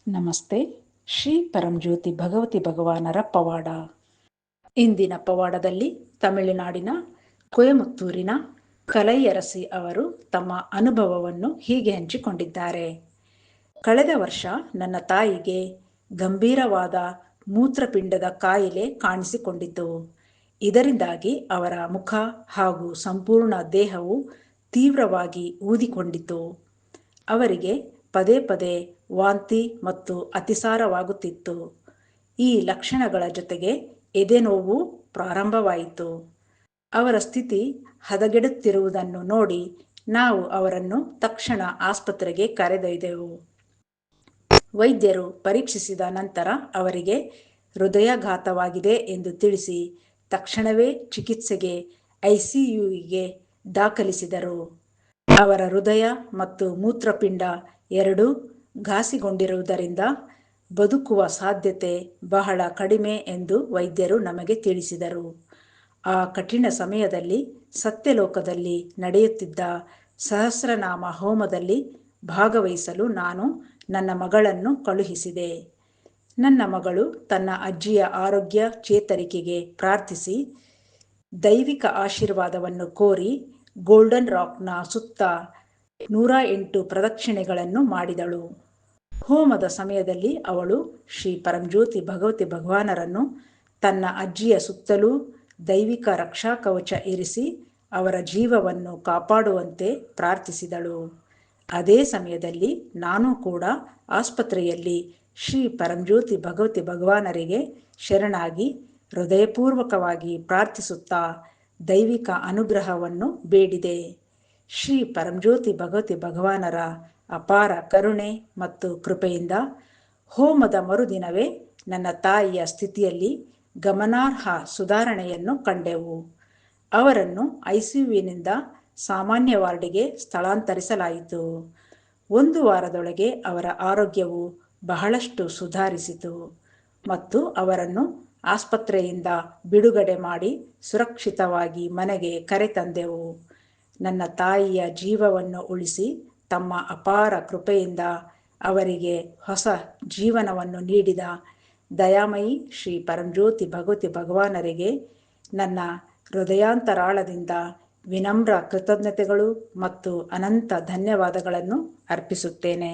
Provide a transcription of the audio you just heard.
ನಮಸ್ತೆ. ಶ್ರೀ ಪರಂಜ್ಯೋತಿ ಭಗವತಿ ಭಗವಾನರ ಪವಾಡ. ಇಂದಿನ ಪವಾಡದಲ್ಲಿ ತಮಿಳುನಾಡಿನ ಕೊಯಮತ್ತೂರಿನ ಕಲೈಯರಸಿ ಅವರು ತಮ್ಮ ಅನುಭವವನ್ನು ಹೀಗೆ ಹಂಚಿಕೊಂಡಿದ್ದಾರೆ. ಕಳೆದ ವರ್ಷ ನನ್ನ ತಾಯಿಗೆ ಗಂಭೀರವಾದ ಮೂತ್ರಪಿಂಡದ ಕಾಯಿಲೆ ಕಾಣಿಸಿಕೊಂಡಿತು. ಇದರಿಂದಾಗಿ ಅವರ ಮುಖ ಹಾಗೂ ಸಂಪೂರ್ಣ ದೇಹವು ತೀವ್ರವಾಗಿ ಊದಿಕೊಂಡಿತು. ಅವರಿಗೆ ಪದೇ ಪದೇ ವಾಂತಿ ಮತ್ತು ಅತಿಸಾರವಾಗುತ್ತಿತ್ತು. ಈ ಲಕ್ಷಣಗಳ ಜೊತೆಗೆ ಎದೆನೋವು ಪ್ರಾರಂಭವಾಯಿತು. ಅವರ ಸ್ಥಿತಿ ಹದಗೆಡುತ್ತಿರುವುದನ್ನು ನೋಡಿ ನಾವು ಅವರನ್ನು ತಕ್ಷಣ ಆಸ್ಪತ್ರೆಗೆ ಕರೆದೊಯ್ದೆವು. ವೈದ್ಯರು ಪರೀಕ್ಷಿಸಿದ ನಂತರ ಅವರಿಗೆ ಹೃದಯಾಘಾತವಾಗಿದೆ ಎಂದು ತಿಳಿಸಿ ತಕ್ಷಣವೇ ಚಿಕಿತ್ಸೆಗೆ ICUಗೆ ದಾಖಲಿಸಿದರು. ಅವರ ಹೃದಯ ಮತ್ತು ಮೂತ್ರಪಿಂಡ ಎರಡೂ ಘಾಸಿಗೊಂಡಿರುವುದರಿಂದ ಬದುಕುವ ಸಾಧ್ಯತೆ ಬಹಳ ಕಡಿಮೆ ಎಂದು ವೈದ್ಯರು ನಮಗೆ ತಿಳಿಸಿದರು. ಆ ಕಠಿಣ ಸಮಯದಲ್ಲಿ ಸತ್ಯಲೋಕದಲ್ಲಿ ನಡೆಯುತ್ತಿದ್ದ ಸಹಸ್ರನಾಮ ಹೋಮದಲ್ಲಿ ಭಾಗವಹಿಸಲು ನಾನು ನನ್ನ ಮಗಳನ್ನು ಕಳುಹಿಸಿದೆ. ನನ್ನ ಮಗಳು ತನ್ನ ಅಜ್ಜಿಯ ಆರೋಗ್ಯ ಚೇತರಿಕೆಗೆ ಪ್ರಾರ್ಥಿಸಿ ದೈವಿಕ ಆಶೀರ್ವಾದವನ್ನು ಕೋರಿ ಗೋಲ್ಡನ್ ರಾಕ್ನ ಸುತ್ತ 108 ಪ್ರದಕ್ಷಿಣೆಗಳನ್ನು ಮಾಡಿದಳು. ಹೋಮದ ಸಮಯದಲ್ಲಿ ಅವಳು ಶ್ರೀ ಪರಂಜ್ಯೋತಿ ಭಗವತಿ ಭಗವಾನರನ್ನು ತನ್ನ ಅಜ್ಜಿಯ ಸುತ್ತಲೂ ದೈವಿಕ ರಕ್ಷಾ ಕವಚ ಇರಿಸಿ ಅವರ ಜೀವವನ್ನು ಕಾಪಾಡುವಂತೆ ಪ್ರಾರ್ಥಿಸಿದಳು. ಅದೇ ಸಮಯದಲ್ಲಿ ನಾನು ಕೂಡ ಆಸ್ಪತ್ರೆಯಲ್ಲಿ ಶ್ರೀ ಪರಂಜ್ಯೋತಿ ಭಗವತಿ ಭಗವಾನರಿಗೆ ಶರಣಾಗಿ ಹೃದಯಪೂರ್ವಕವಾಗಿ ಪ್ರಾರ್ಥಿಸುತ್ತಾ ದೈವಿಕ ಅನುಗ್ರಹವನ್ನು ಬೇಡಿದೆ. ಶ್ರೀ ಪರಂಜ್ಯೋತಿ ಭಗವತಿ ಭಗವಾನರ ಅಪಾರ ಕರುಣೆ ಮತ್ತು ಕೃಪೆಯಿಂದ ಹೋಮದ ಮರುದಿನವೇ ನನ್ನ ತಾಯಿಯ ಸ್ಥಿತಿಯಲ್ಲಿ ಗಮನಾರ್ಹ ಸುಧಾರಣೆಯನ್ನು ಕಂಡೆವು. ಅವರನ್ನು ICUವಿನಿಂದ ಸಾಮಾನ್ಯ ವಾರ್ಡಿಗೆ ಸ್ಥಳಾಂತರಿಸಲಾಯಿತು. 1 ವಾರದೊಳಗೆ ಅವರ ಆರೋಗ್ಯವು ಬಹಳಷ್ಟು ಸುಧಾರಿಸಿತು ಮತ್ತು ಅವರನ್ನು ಆಸ್ಪತ್ರೆಯಿಂದ ಬಿಡುಗಡೆ ಮಾಡಿ ಸುರಕ್ಷಿತವಾಗಿ ಮನೆಗೆ ಕರೆತಂದೆವು. ನನ್ನ ತಾಯಿಯ ಜೀವವನ್ನು ಉಳಿಸಿ ತಮ್ಮ ಅಪಾರ ಕೃಪೆಯಿಂದ ಅವರಿಗೆ ಹೊಸ ಜೀವನವನ್ನು ನೀಡಿದ ದಯಾಮಯಿ ಶ್ರೀ ಪರಂಜ್ಯೋತಿ ಭಗವತಿ ಭಗವಾನರಿಗೆ ನನ್ನ ಹೃದಯಾಂತರಾಳದಿಂದ ವಿನಮ್ರ ಕೃತಜ್ಞತೆಗಳು ಮತ್ತು ಅನಂತ ಧನ್ಯವಾದಗಳನ್ನು ಅರ್ಪಿಸುತ್ತೇನೆ.